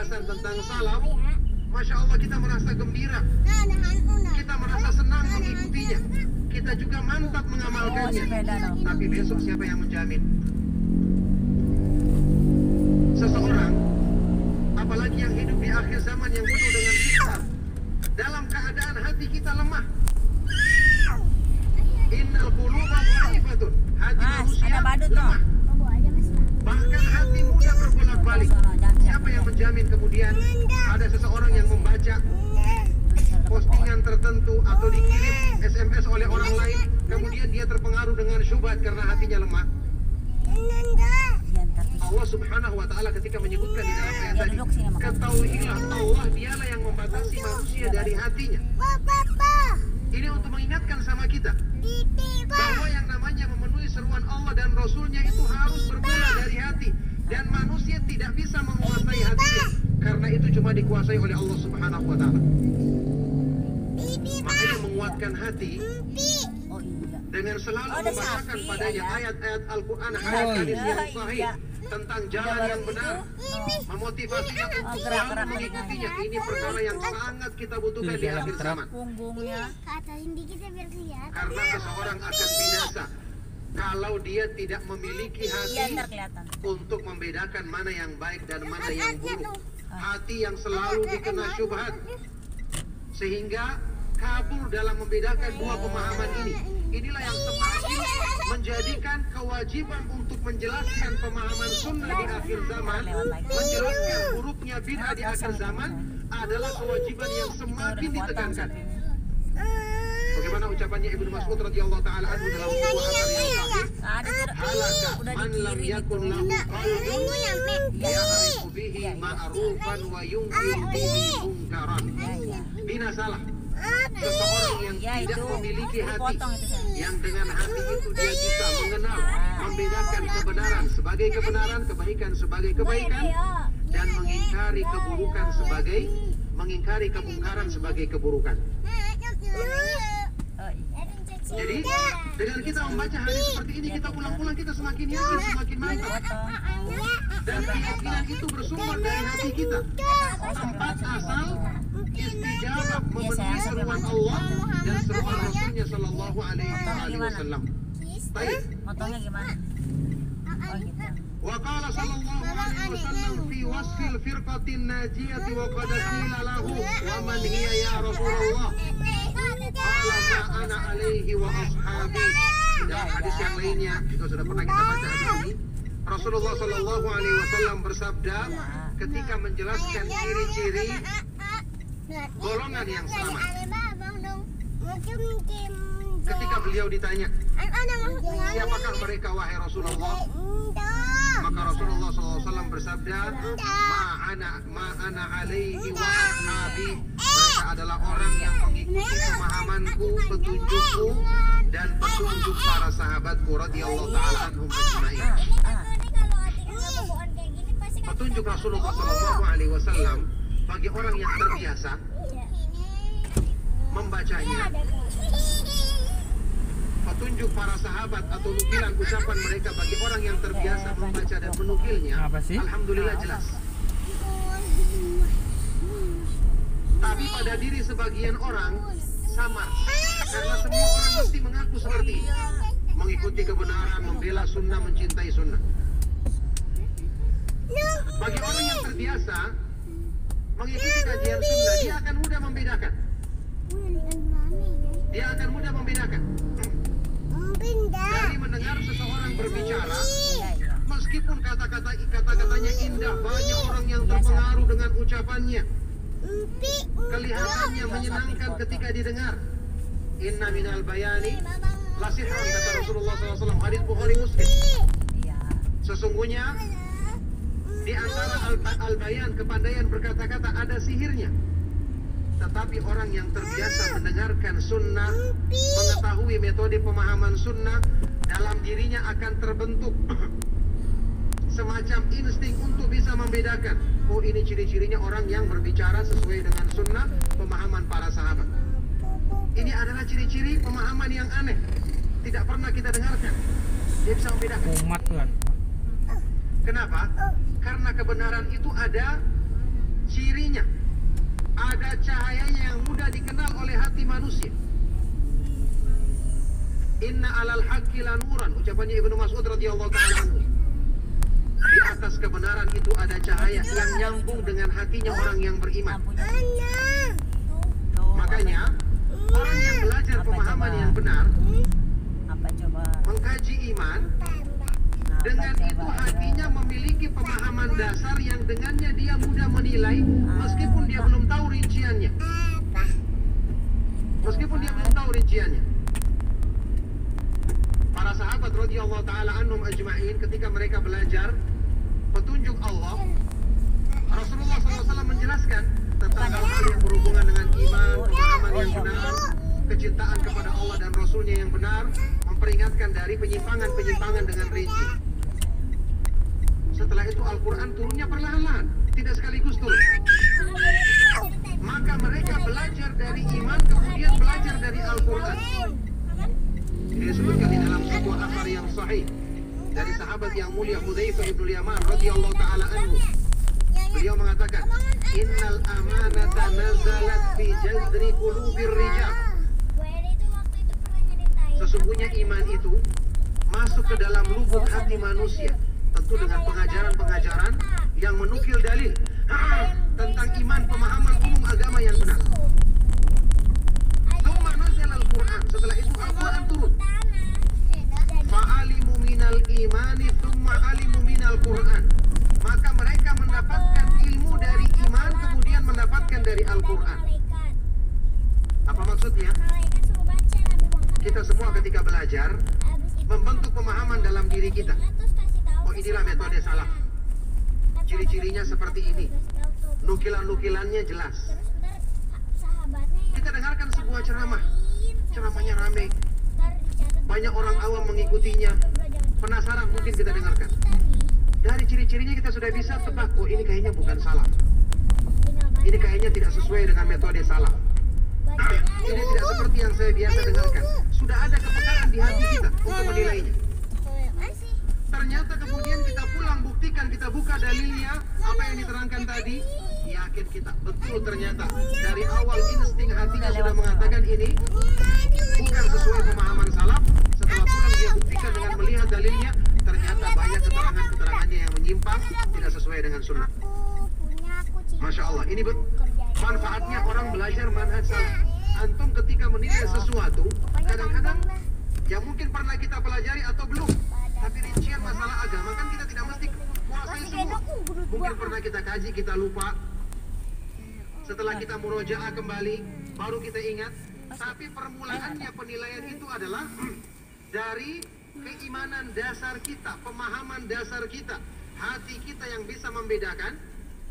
penjelasan tentang salaf, Masya Allah kita merasa gembira, kita merasa senang mengikutinya, kita juga mantap mengamalkannya. Tapi besok siapa yang menjamin? Seseorang, apalagi yang hidup di akhir zaman yang penuh dengan fitnah, dalam keadaan hati kita lemah. Innal quluba dha'ifatun, hati manusia lemah. Bahkan hati mudah berbolak-balik. Siapa yang menjamin kemudian ada seseorang yang membaca postingan tertentu atau dikirim SMS oleh orang lain, kemudian dia terpengaruh dengan syubhat karena hatinya lemah? Allah Subhanahu wa ta'ala ketika menyebutkan di dalam ayat tadi, ketahuilah Allah dialah yang membatasi manusia dari hatinya. Ini untuk mengingatkan sama kita bahwa yang namanya memenuhi seruan Allah dan Rasulnya itu harus bermula dari hati, dan manusia tidak bisa menguasai hatinya karena itu cuma dikuasai oleh Allah Subhanahu wa ta'ala. Makanya menguatkan hati dengan selalu membacakan padanya ayat-ayat Al-Quran, hadis yang sahih tentang jalan yang benar, memotivasinya untuk selalu mengikutinya. Ini perkara yang sangat kita butuhkan di akhir zaman. Karena seseorang akan binasa kalau dia tidak memiliki hati untuk membedakan mana yang baik dan mana yang buruk. Hati yang selalu dikena syubhat sehingga kabur dalam membedakan dua pemahaman ini. Inilah yang semakin menjadikan kewajiban untuk menjelaskan pemahaman sunnah di akhir zaman, menjelaskan buruknya bid'ah di akhir zaman adalah kewajiban yang semakin ditekankan. Bagaimana ucapannya Ibnu Mas'ud radhiyallahu taala anhu dalam sebuah asar yang sahih, halaka man lam yakun lahu qalbun ya'rifu bihi ma'rufan wa yunkiru bihi munkaran. Binasalah seseorang yang tidak memiliki hati, yang dengan hati itu dia bisa mengenal, membedakan kebenaran sebagai kebenaran, kebaikan sebagai kebaikan, dan mengingkari keburukan sebagai mengingkari kemungkaran sebagai keburukan. Jadi dengan kita membaca hadis seperti ini, kita ulang-ulang, kita semakin yakin, semakin mantap. Dan keyakinan itu bersumber dari hati kita. Tempat asal istijabah memenuhi seruan Allah dan seruan Rasulnya Sallallahu Alaihi Wasallam. Baik. Motongnya gimana? Oh gitu. Wa qala sallallahu alaihi wasallam fi wasfil firqatin najiyati wa qad qila lahu wa man hiya ya Rasulullah. Qala ma ana alaihi wa ashabi. Dalam hadis yang lainnya juga sudah pernah kita baca hadis ini. Rasulullah Sallallahu Alaihi Wasallam bersabda ketika menjelaskan ciri-ciri golongan yang selamat. Ketika beliau ditanya, siapakah mereka wahai Rasulullah? Maka Rasulullah SAW bersabda, ma'ana alaihi wa ashabi. Mereka adalah orang yang mengikuti pemahamanku, petunjukku, dan petunjuk para sahabatku radhiyallahu ta'ala anhum ajma'in. Petunjuk Rasulullah SAW bagi orang yang terbiasa membacanya, petunjuk para sahabat atau nukilan ucapan mereka bagi orang yang terbiasa membaca dan menukilnya, alhamdulillah jelas. Tapi pada diri sebagian orang samar, karena semua orang mesti mengaku seperti ini, mengikuti kebenaran, membela sunnah, mencintai sunnah. Bagi orang yang terbiasa mengikuti kajian sunnah, dia akan mudah membedakan. Dia akan mudah membedakan. Dari mendengar seseorang berbicara, meskipun kata-katanya indah, banyak orang yang terpengaruh dengan ucapannya, kelihatannya menyenangkan ketika didengar. Inna minal bayani lasihran, kata Rasulullah SAW, hadis Bukhari Muslim. Sesungguhnya di antara al-bayan, kepandaian berkata-kata, ada sihirnya. Tetapi orang yang terbiasa mendengarkan sunnah, mengetahui metode pemahaman sunnah, dalam dirinya akan terbentuk semacam insting untuk bisa membedakan. Oh, ini ciri-cirinya orang yang berbicara sesuai dengan sunnah, pemahaman para sahabat. Ini adalah ciri-ciri pemahaman yang aneh, tidak pernah kita dengarkan. Dia bisa membedakan. Umat Tuhan. Kenapa? Karena kebenaran itu ada cirinya, ada cahayanya yang mudah dikenal oleh hati manusia. Inna alal haqqi lanuran, ucapannya Ibnu Mas'ud radhiyallahu ta'ala anhu. Di atas kebenaran itu ada cahaya yang nyambung dengan hatinya orang yang beriman. Makanya orang yang belajar pemahaman yang benar, Apa coba? mengkaji iman, dengan itu hatinya memiliki pemahaman dasar yang dengannya dia mudah menilai meskipun dia belum tahu rinciannya. Meskipun dia belum tahu rinciannya. Para sahabat radhiyallahu ta'ala anhum ajma'in ketika mereka belajar petunjuk Allah, Rasulullah SAW menjelaskan tentang hal-hal yang berhubungan dengan iman, pemahaman yang benar, kecintaan kepada Allah dan Rasulnya yang benar, memperingatkan dari penyimpangan-penyimpangan dengan rinci. Setelah itu Al-Quran turunnya perlahan-lahan, tidak sekaligus turun. Maka mereka belajar dari iman, kemudian belajar dari Al-Quran. Ini disebutkan di dalam sebuah athar yang sahih dari sahabat yang mulia Hudzaifah ibn Yaman radhiyallahu ta'ala anhu. Beliau mengatakan, Innal amanata nazalat fi jazri qulubir rijal. Sesungguhnya iman itu masuk ke dalam lubuk hati manusia, tentu dengan pengajaran-pengajaran yang menukil dalil tentang iman, pemahaman umum agama yang benar. Tsumma nazala al-Qur'an, setelah itu Al-Qur'an turun. Fa'alimu minal imani tsumma alimu minal Qur'an. Maka mereka mendapatkan ilmu dari iman, kemudian mendapatkan dari Al-Qur'an. Apa maksudnya? Kita semua ketika belajar membentuk pemahaman dalam diri kita. Oh, inilah metode salaf. Ciri-cirinya seperti ini. Nukilan-nukilannya jelas. Kita dengarkan sebuah ceramah. Ceramahnya rame. Banyak orang awam mengikutinya. Penasaran, mungkin kita dengarkan. Dari ciri-cirinya kita sudah bisa tebak, oh ini kayaknya bukan salaf. Ini kayaknya tidak sesuai dengan metode salaf. Ini tidak seperti yang saya biasa dengarkan. Sudah ada kepekaan di hati kita untuk menilainya. Ternyata kemudian kita pulang buktikan, kita buka dalilnya, apa yang diterangkan tadi, yakin kita betul ternyata dari awal insting hatinya sudah mengatakan ini bukan sesuai pemahaman salaf. Setelah pulang dia buktikan dengan melihat dalilnya, ternyata banyak keterangan-keterangannya yang menyimpang, tidak sesuai dengan sunnah. Masya Allah, ini manfaatnya orang belajar manhaj salaf. Antum ketika menilai sesuatu, kadang-kadang ya mungkin pernah kita pelajari atau belum, tapi rincian masalah agama kan kita tidak mesti kuasai semua. Mungkin pernah kita kaji, kita lupa. Setelah kita murojaah kembali, baru kita ingat. Tapi permulaannya penilaian itu adalah dari keimanan dasar kita, pemahaman dasar kita, hati kita yang bisa membedakan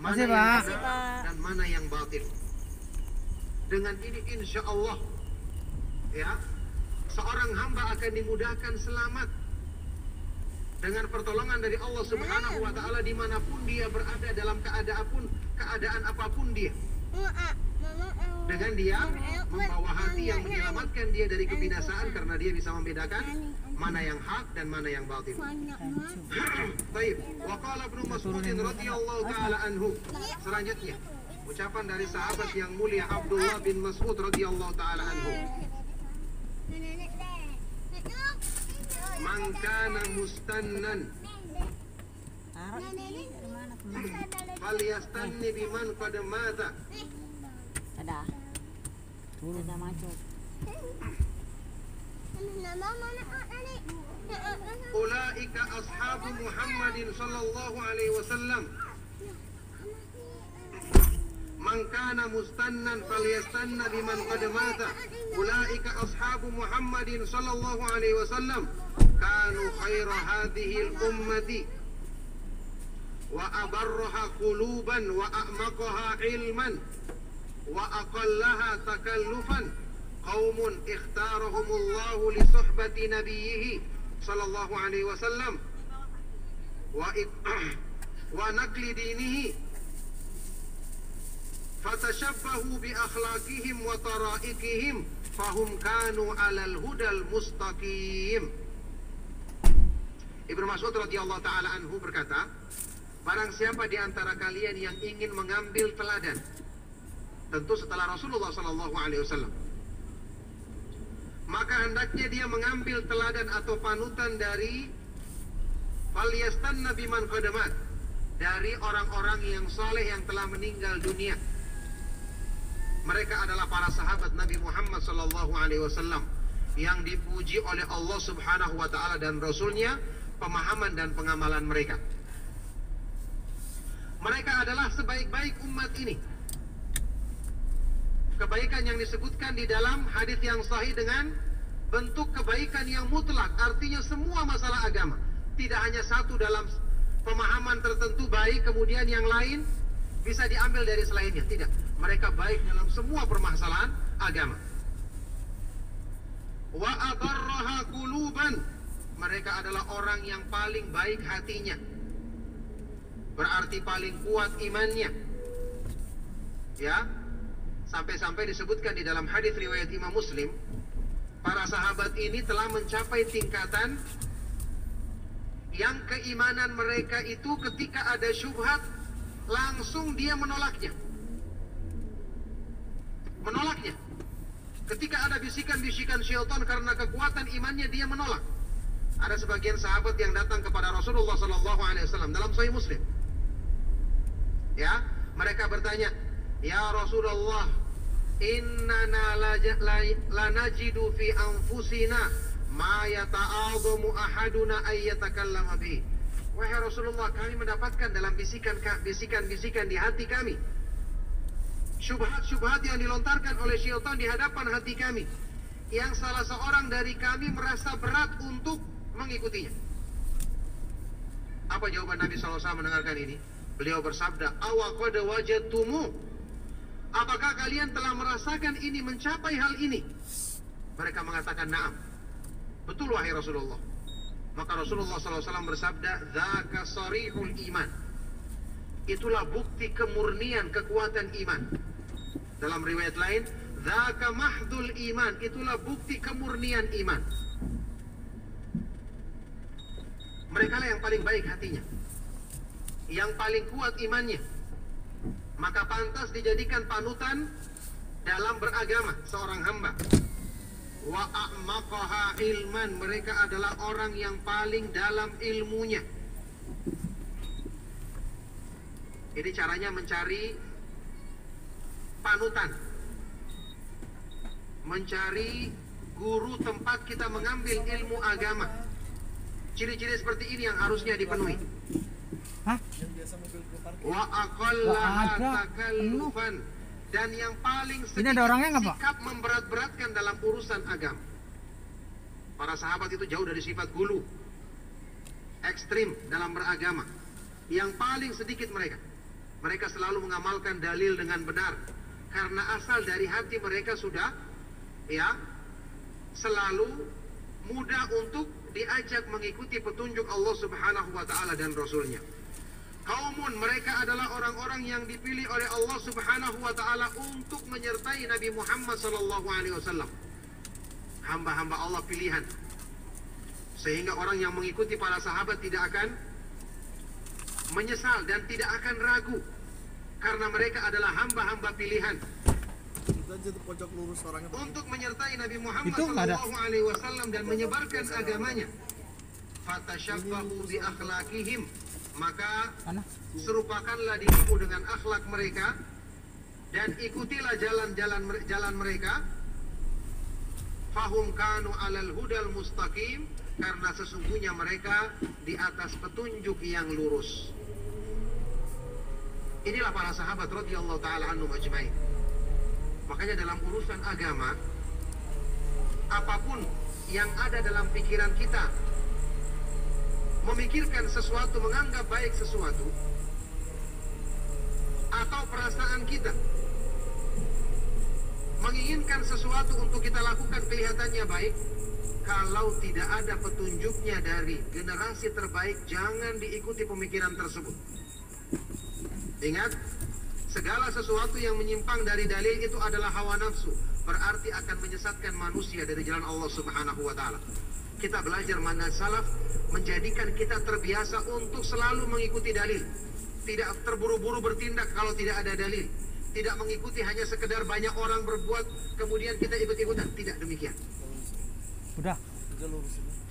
mana yang benar dan mana yang batil. Dengan ini insya Allah, ya, seorang hamba akan dimudahkan selamat dengan pertolongan dari Allah Subhanahu wa Ta'ala dimanapun dia berada, dalam keadaan apapun dia. Dengan dia membawa hati yang menyelamatkan dia dari kebinasaan karena dia bisa membedakan mana yang hak dan mana yang batil. Baik, wa qala Ibnu Mas'ud radhiyallahu ta'ala anhu. Selanjutnya, ucapan dari sahabat yang mulia Abdullah bin Mas'ud radhiyallahu ta'ala anhu. Man kana mustannan falyastanni biman qad mata. Ada. Ada macet. Ulaika ashabu Muhammadin sallallahu alaihi wasallam. Man kana mustannan falyastanna biman qad mata. Ulaika ashabu Muhammadin sallallahu alaihi wasallam kanu khaira hadhihi al-ummati wa abarraha quluban wa a'maqaha ilman wa aqallaha takallufan qaumun ikhtarahumullahu li suhbati nabiyhi sallallahu alaihi wasallam wa naqli dinihi fatashabbahu bi akhlaqihim wa tara'iqihim fahum kanu 'alal hudal mustaqim. Ibnu Mas'ud radhiyallahu taala anhu berkata barang siapa di antara kalian yang ingin mengambil teladan, tentu setelah Rasulullah SAW, maka hendaknya dia mengambil teladan atau panutan dari falyastanna biman qadamat, dari orang-orang yang saleh yang telah meninggal dunia. Mereka adalah para sahabat Nabi Muhammad SAW yang dipuji oleh Allah Subhanahu wa Ta'ala dan Rasulnya, pemahaman dan pengamalan mereka. Mereka adalah sebaik-baik umat ini. Kebaikan yang disebutkan di dalam hadis yang sahih dengan bentuk kebaikan yang mutlak, artinya semua masalah agama. Tidak hanya satu dalam pemahaman tertentu baik, kemudian yang lain bisa diambil dari selainnya. Tidak, mereka baik dalam semua permasalahan agama. Wa adarraha quluban, mereka adalah orang yang paling baik hatinya, berarti paling kuat imannya. Ya, sampai-sampai disebutkan di dalam hadis riwayat Imam Muslim, para sahabat ini telah mencapai tingkatan yang keimanan mereka itu ketika ada syubhat langsung dia menolaknya. Menolaknya. Ketika ada bisikan-bisikan syaitan karena kekuatan imannya, dia menolak. Ada sebagian sahabat yang datang kepada Rasulullah SAW dalam Sahih Muslim. Ya, mereka bertanya, "Ya Rasulullah, innana lanajidu fi anfusina ma yata'adhamu ahaduna ayyatakallama bihi." Wahai Rasulullah, kami mendapatkan dalam bisikan-bisikan di hati kami syubhat-syubhat yang dilontarkan oleh syaitan di hadapan hati kami, yang salah seorang dari kami merasa berat untuk mengikutinya. Apa jawaban Nabi SAW mendengarkan ini? Beliau bersabda, "Awa qad wajadtumu?" Apakah kalian telah merasakan ini, mencapai hal ini? Mereka mengatakan, "Na'am." Betul wahai Rasulullah. Maka Rasulullah SAW bersabda, "Dzaka sarihul iman." Itulah bukti kemurnian kekuatan iman. Dalam riwayat lain, "Dzaka mahdul iman." Itulah bukti kemurnian iman. Mereka lah yang paling baik hatinya, yang paling kuat imannya, maka pantas dijadikan panutan dalam beragama seorang hamba. Wa a'maqaha ilman, mereka adalah orang yang paling dalam ilmunya. Jadi caranya mencari panutan, mencari guru tempat kita mengambil ilmu agama. Ciri-ciri seperti ini yang harusnya dipenuhi. Wa aqallaha takallufan, dan yang paling sedikit sikap memberat-beratkan dalam urusan agama. Para sahabat itu jauh dari sifat gulu, ekstrim dalam beragama. Yang paling sedikit mereka selalu mengamalkan dalil dengan benar, karena asal dari hati mereka sudah selalu mudah untuk diajak mengikuti petunjuk Allah Subhanahu wa Ta'ala dan Rasulnya. Kaumun, mereka adalah orang-orang yang dipilih oleh Allah Subhanahu wa Ta'ala untuk menyertai Nabi Muhammad SAW. Hamba-hamba Allah pilihan, sehingga orang yang mengikuti para sahabat tidak akan menyesal dan tidak akan ragu, karena mereka adalah hamba-hamba pilihan untuk menyertai Nabi Muhammad SAW dan menyebarkan agamanya. Fatashabbahu bi akhlaqihim, maka serupakanlah dirimu dengan akhlak mereka dan ikutilah jalan mereka. Fahum kanu alal hudal mustaqim, karena sesungguhnya mereka di atas petunjuk yang lurus. Inilah para sahabat radhiyallahu taala anhum ajmain. Makanya dalam urusan agama, apapun yang ada dalam pikiran kita, memikirkan sesuatu, menganggap baik sesuatu, atau perasaan kita menginginkan sesuatu untuk kita lakukan kelihatannya baik, kalau tidak ada petunjuknya dari generasi terbaik, jangan diikuti pemikiran tersebut. Ingat, segala sesuatu yang menyimpang dari dalil itu adalah hawa nafsu, berarti akan menyesatkan manusia dari jalan Allah Subhanahu wa Ta'ala. Kita belajar manhaj salaf menjadikan kita terbiasa untuk selalu mengikuti dalil. Tidak terburu-buru bertindak kalau tidak ada dalil. Tidak mengikuti hanya sekedar banyak orang berbuat kemudian kita ikut-ikutan. Tidak demikian. Udah.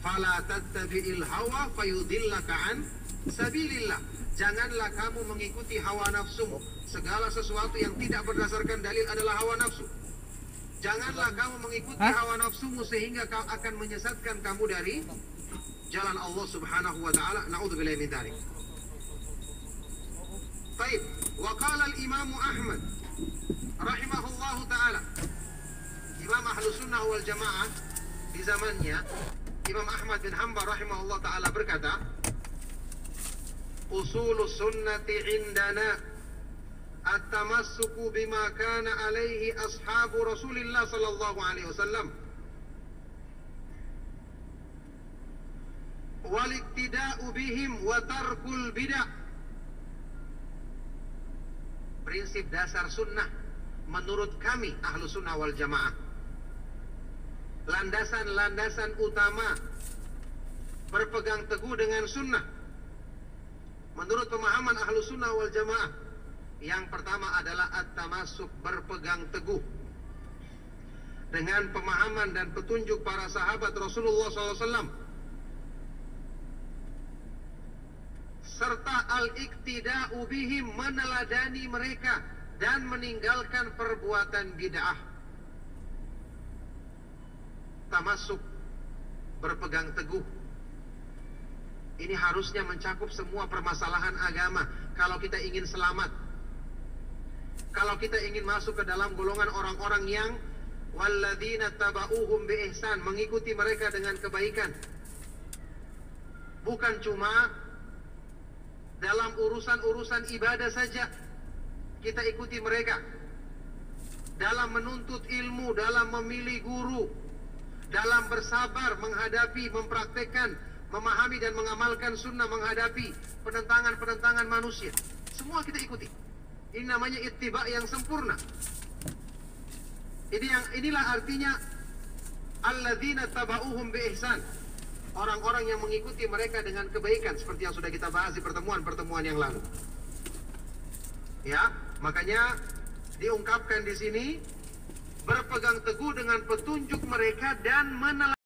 Fala tattabi'il hawa fayudillaka an sabilillah. Janganlah kamu mengikuti hawa nafsumu. Segala sesuatu yang tidak berdasarkan dalil adalah hawa nafsu. Janganlah kamu mengikuti hawa nafsumu sehingga kau akan menyesatkan kamu dari jalan Allah Subhanahu wa taala. Na'udzubillahi min dzalik. Baik, wa qala al-Imam Ahmad rahimahullahu taala. Imam Ahlus Sunnah wal Jamaah di zamannya Imam Ahmad bin Hanbal rahimahullah taala berkata, usulus sunnati indana at-tamassuku bima kana alaihi ashabu Rasulillah sallallahu alaihi wasallam wal iktida'u bihim wa tarkul bid'ah. Prinsip dasar sunnah menurut kami ahlu sunnah wal jamaah, landasan-landasan utama berpegang teguh dengan sunnah menurut pemahaman ahlu sunnah wal jamaah. Yang pertama adalah at-tamassuk, berpegang teguh dengan pemahaman dan petunjuk para sahabat Rasulullah SAW, serta al-iktida'u bihim, meneladani mereka dan meninggalkan perbuatan bid'ah. Tamasuk, berpegang teguh, ini harusnya mencakup semua permasalahan agama. Kalau kita ingin selamat, kalau kita ingin masuk ke dalam golongan orang-orang yang walladzina taba'uhum bi ihsan, mengikuti mereka dengan kebaikan, bukan cuma dalam urusan-urusan ibadah saja kita ikuti mereka, dalam menuntut ilmu, dalam memilih guru, dalam bersabar menghadapi, mempraktekkan, memahami dan mengamalkan sunnah, menghadapi penentangan-penentangan manusia, semua kita ikuti. Ini namanya ittiba yang sempurna. Inilah artinya alladzina taba'uhum bi ihsan, orang-orang yang mengikuti mereka dengan kebaikan, seperti yang sudah kita bahas di pertemuan-pertemuan yang lalu. Ya, makanya diungkapkan di sini berpegang teguh dengan petunjuk mereka dan meneladani